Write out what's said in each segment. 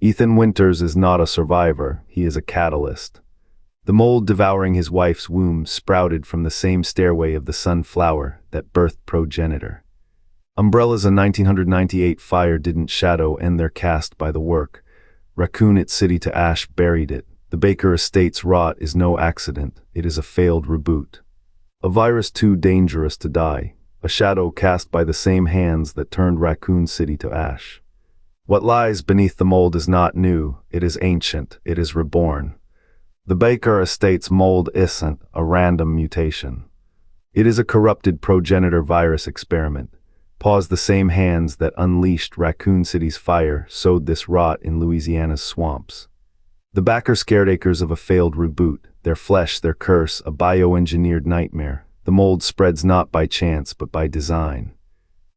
Ethan Winters is not a survivor, he is a catalyst. The mold devouring his wife's womb sprouted from the same stairway of the sunflower that birthed Progenitor. Umbrella's 1998 fire didn't shadow end their cast by the work. Raccoon its city to ash buried it. The Baker estate's rot is no accident, it is a failed reboot. A virus too dangerous to die, a shadow cast by the same hands that turned Raccoon City to ash. What lies beneath the mold is not new, it is ancient, it is reborn. The Baker estate's mold isn't a random mutation. It is a corrupted Progenitor Virus experiment. The same hands that unleashed Raccoon City's fire sowed this rot in Louisiana's swamps. The backer scaredacres of a failed reboot, their flesh, their curse, a bioengineered nightmare. The mold spreads not by chance but by design.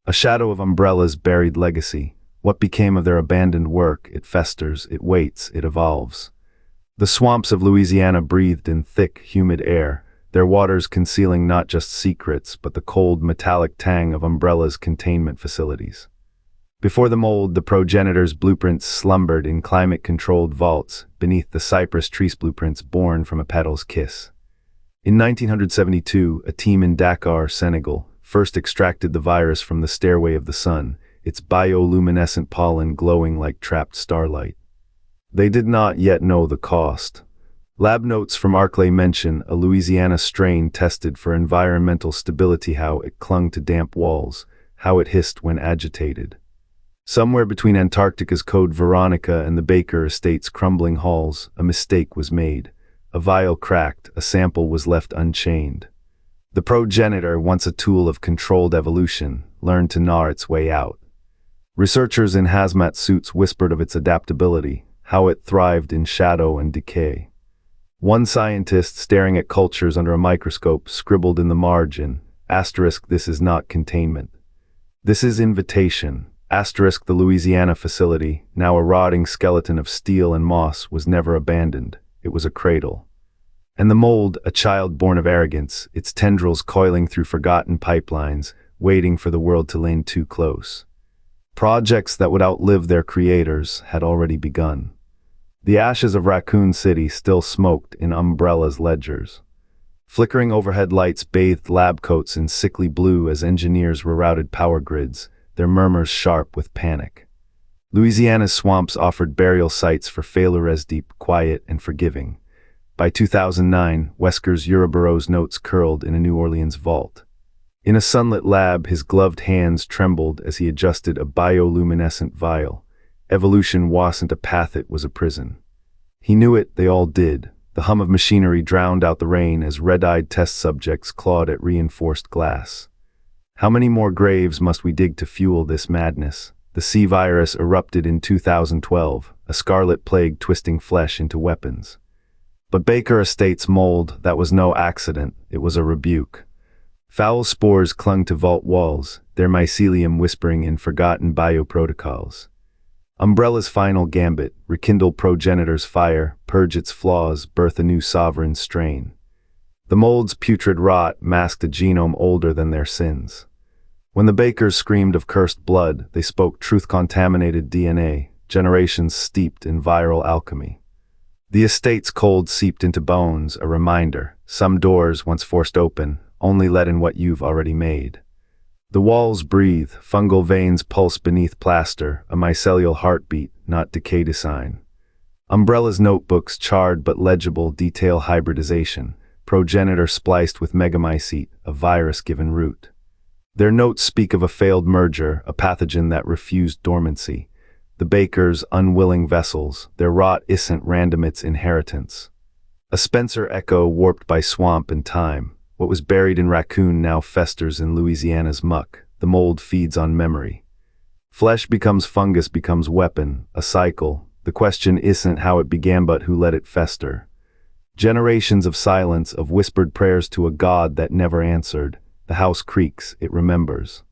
A shadow of Umbrella's buried legacy. What became of their abandoned work? It festers, it waits, it evolves. The swamps of Louisiana breathed in thick, humid air, their waters concealing not just secrets but the cold, metallic tang of Umbrella's containment facilities. Before the mold, the Progenitor's blueprints slumbered in climate-controlled vaults beneath the cypress tree's blueprints born from a petal's kiss. In 1972, a team in Dakar, Senegal, first extracted the virus from the stairway of the sun, its bioluminescent pollen glowing like trapped starlight. They did not yet know the cost. Lab notes from Arclay mention a Louisiana strain tested for environmental stability, how it clung to damp walls, how it hissed when agitated. Somewhere between Antarctica's Code Veronica and the Baker estate's crumbling halls, a mistake was made. A vial cracked, a sample was left unchained. The Progenitor, once a tool of controlled evolution, learned to gnaw its way out. Researchers in hazmat suits whispered of its adaptability, how it thrived in shadow and decay. One scientist, staring at cultures under a microscope, scribbled in the margin, *, this is not containment. This is invitation. *, the Louisiana facility, now a rotting skeleton of steel and moss, was never abandoned. It was a cradle. And the mold, a child born of arrogance, its tendrils coiling through forgotten pipelines, waiting for the world to lean too close. Projects that would outlive their creators had already begun. The ashes of Raccoon City still smoked in Umbrella's ledgers. Flickering overhead lights bathed lab coats in sickly blue as engineers rerouted power grids, their murmurs sharp with panic. Louisiana's swamps offered burial sites for failures deep, quiet, and forgiving. By 2009, Wesker's Ouroboros notes curled in a New Orleans vault. In a sunlit lab, his gloved hands trembled as he adjusted a bioluminescent vial. Evolution wasn't a path, it was a prison. He knew it, they all did. The hum of machinery drowned out the rain as red-eyed test subjects clawed at reinforced glass. How many more graves must we dig to fuel this madness? The C virus erupted in 2012, a scarlet plague twisting flesh into weapons. But Baker Estate's mold, that was no accident, it was a rebuke. Foul spores clung to vault walls, their mycelium whispering in forgotten bioprotocols. Umbrella's final gambit, rekindle Progenitor's fire, purge its flaws, birth a new sovereign strain. The mold's putrid rot masked a genome older than their sins. When the Bakers screamed of cursed blood, they spoke truth-contaminated DNA, generations steeped in viral alchemy. The estate's cold seeped into bones, a reminder. Some doors, once forced open, only let in what you've already made. The walls breathe, fungal veins pulse beneath plaster, a mycelial heartbeat, not decay design. Umbrella's notebooks, charred but legible, detail hybridization, Progenitor spliced with Megamycete, a virus-given root. Their notes speak of a failed merger, a pathogen that refused dormancy. The Bakers, unwilling vessels, their rot isn't random, it's inheritance. A Spencer echo warped by swamp and time. What was buried in Raccoon now festers in Louisiana's muck. The mold feeds on memory. Flesh becomes fungus, becomes weapon, a cycle. The question isn't how it began but who let it fester. Generations of silence, of whispered prayers to a god that never answered. The house creaks, it remembers.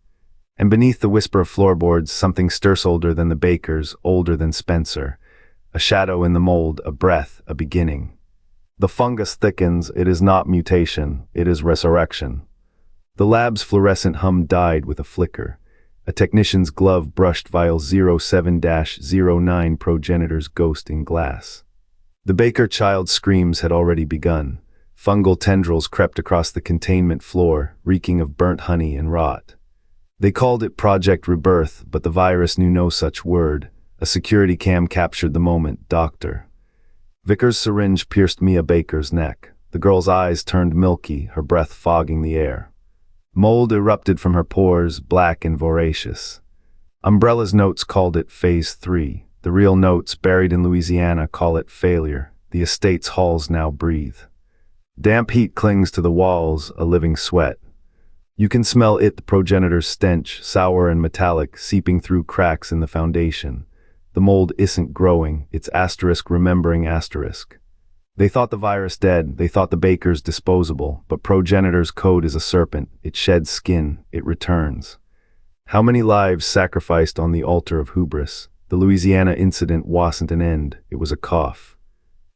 And beneath the whisper of floorboards, something stirs older than the Bakers, older than Spencer. A shadow in the mold, a breath, a beginning. The fungus thickens, it is not mutation, it is resurrection. The lab's fluorescent hum died with a flicker. A technician's glove brushed vial 07-09 progenitor's ghost in glass. The Baker child's screams had already begun. Fungal tendrils crept across the containment floor, reeking of burnt honey and rot. They called it Project Rebirth, but the virus knew no such word. A security cam captured the moment. Doctor. Vickers' syringe pierced Mia Baker's neck. The girl's eyes turned milky, her breath fogging the air. Mold erupted from her pores, black and voracious. Umbrella's notes called it Phase 3. The real notes, buried in Louisiana, call it failure. The estate's halls now breathe. Damp heat clings to the walls, a living sweat. You can smell it, the progenitor's stench, sour and metallic, seeping through cracks in the foundation. The mold isn't growing, it's asterisk remembering asterisk. They thought the virus dead, they thought the Bakers disposable, but progenitor's code is a serpent. It sheds skin, it returns. How many lives sacrificed on the altar of hubris? The Louisiana incident wasn't an end, it was a cough.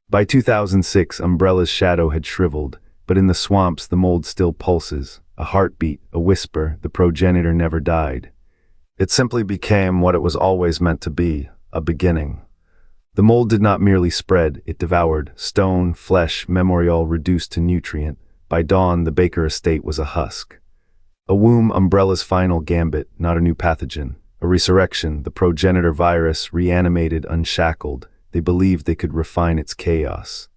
By 2006, Umbrella's shadow had shriveled, but in the swamps the mold still pulses. A heartbeat, a whisper, the progenitor never died. It simply became what it was always meant to be, a beginning. The mold did not merely spread, it devoured, stone, flesh, memorial reduced to nutrient. By dawn, the Baker estate was a husk. A womb, Umbrella's final gambit, not a new pathogen. A resurrection, the progenitor virus, reanimated, unshackled. They believed they could refine its chaos.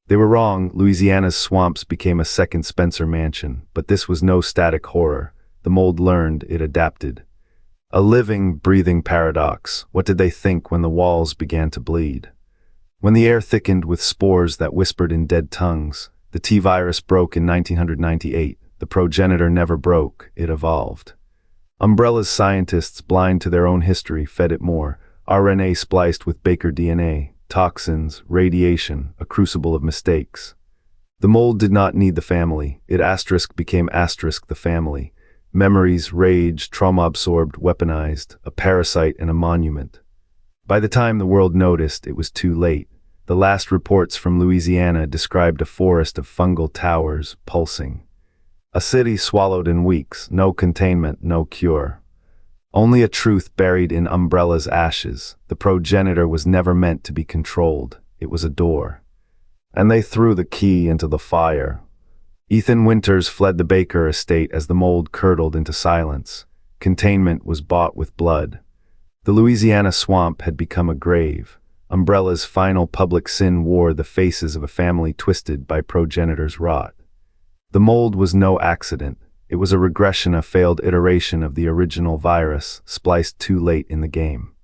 They were wrong. Louisiana's swamps became a second Spencer mansion, but this was no static horror. The mold learned, it adapted. A living, breathing paradox. What did they think when the walls began to bleed? When the air thickened with spores that whispered in dead tongues, the T-virus broke in 1998. The progenitor never broke, it evolved. Umbrella's scientists, blind to their own history, fed it more. RNA spliced with Baker DNA. Toxins, radiation, a crucible of mistakes. The mold did not need the family. It asterisk became asterisk the family. Memories, rage, trauma-absorbed, weaponized, a parasite and a monument. By the time the world noticed, it was too late. The last reports from Louisiana described a forest of fungal towers, pulsing. A city swallowed in weeks, no containment, no cure. Only a truth buried in Umbrella's ashes. The progenitor was never meant to be controlled. It was a door. And they threw the key into the fire. Ethan Winters fled the Baker estate as the mold curdled into silence. Containment was bought with blood. The Louisiana swamp had become a grave. Umbrella's final public sin wore the faces of a family twisted by progenitor's rot. The mold was no accident. It was a regression, a failed iteration of the original virus, spliced too late in the game.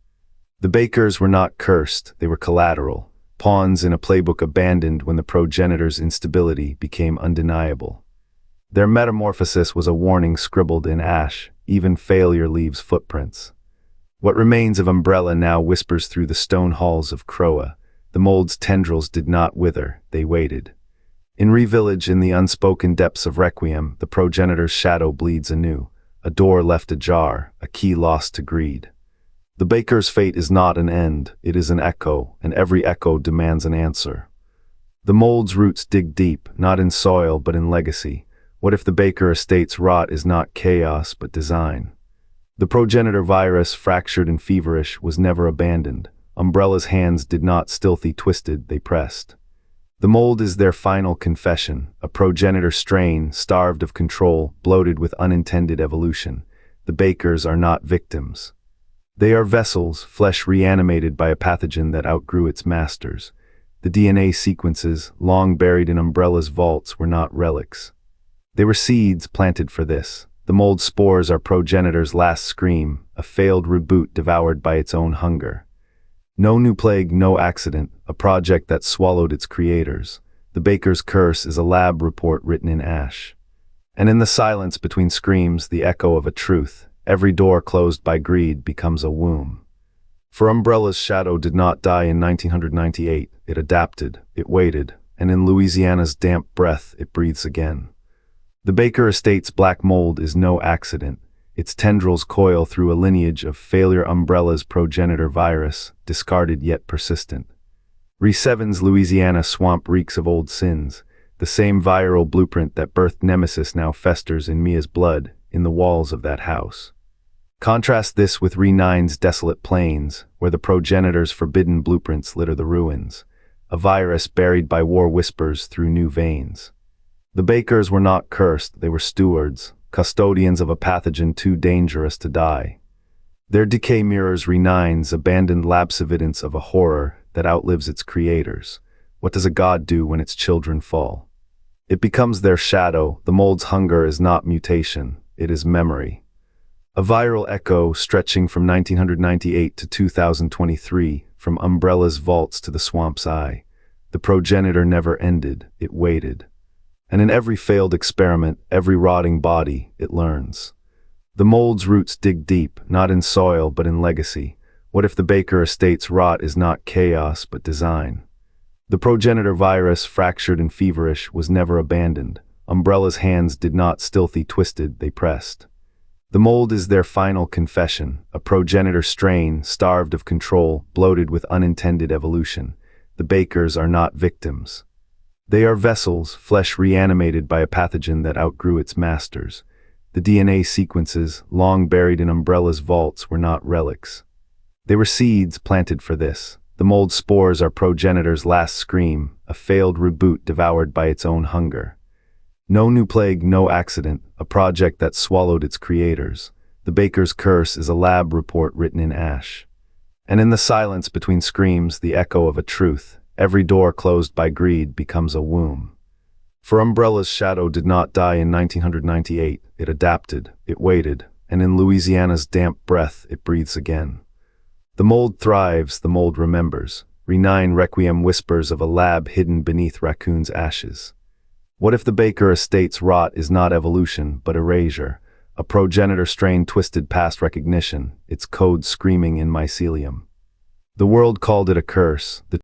The Bakers were not cursed, they were collateral, pawns in a playbook abandoned when the progenitor's instability became undeniable. Their metamorphosis was a warning scribbled in ash. Even failure leaves footprints. What remains of Umbrella now whispers through the stone halls of Croa. The mold's tendrils did not wither, they waited. In Revillage, in the unspoken depths of Requiem, the progenitor's shadow bleeds anew. A door left ajar, a key lost to greed. The Baker's fate is not an end, it is an echo, and every echo demands an answer. The mold's roots dig deep, not in soil but in legacy. What if the Baker estate's rot is not chaos but design? The progenitor virus, fractured and feverish, was never abandoned. Umbrella's hands did not stealthy twisted, they pressed. The mold is their final confession, a progenitor strain, starved of control, bloated with unintended evolution. The Bakers are not victims. They are vessels, flesh reanimated by a pathogen that outgrew its masters. The DNA sequences, long buried in Umbrella's vaults, were not relics. They were seeds planted for this. The mold spores are progenitor's last scream, a failed reboot devoured by its own hunger. No new plague, no accident, a project that swallowed its creators. The Baker's curse is a lab report written in ash. And in the silence between screams, the echo of a truth. Every door closed by greed becomes a womb. For Umbrella's shadow did not die in 1998. It adapted, it waited, and in Louisiana's damp breath it breathes again. The Baker estate's black mold is no accident. Its tendrils coil through a lineage of failure. Umbrella's progenitor virus, discarded yet persistent. Re7's Louisiana swamp reeks of old sins. The same viral blueprint that birthed Nemesis now festers in Mia's blood, in the walls of that house. Contrast this with Re9's desolate plains, where the progenitor's forbidden blueprints litter the ruins, a virus buried by war whispers through new veins. The Bakers were not cursed, they were stewards, custodians of a pathogen too dangerous to die. Their decay mirrors Re9's abandoned lab's evidence of a horror that outlives its creators. What does a god do when its children fall? It becomes their shadow. The mold's hunger is not mutation, it is memory. A viral echo stretching from 1998 to 2023, from Umbrella's vaults to the swamp's eye. The progenitor never ended, it waited. And in every failed experiment, every rotting body, it learns. The mold's roots dig deep, not in soil but in legacy. What if the Baker estate's rot is not chaos but design? The progenitor virus, fractured and feverish, was never abandoned. Umbrella's hands did not stealthy twisted, they pressed. The mold is their final confession, a progenitor strain, starved of control, bloated with unintended evolution. The Bakers are not victims. They are vessels, flesh reanimated by a pathogen that outgrew its masters. The DNA sequences, long buried in Umbrella's vaults, were not relics. They were seeds planted for this. The mold spores are progenitor's last scream, a failed reboot devoured by its own hunger. No new plague, no accident, a project that swallowed its creators. The Baker's curse is a lab report written in ash. And in the silence between screams, the echo of a truth. Every door closed by greed becomes a womb. For Umbrella's shadow did not die in 1998, it adapted, it waited, and in Louisiana's damp breath it breathes again. The mold thrives, the mold remembers. Re9 Requiem whispers of a lab hidden beneath raccoon's ashes. What if the Baker estate's rot is not evolution, but erasure? A progenitor strain twisted past recognition, its code screaming in mycelium. The world called it a curse. The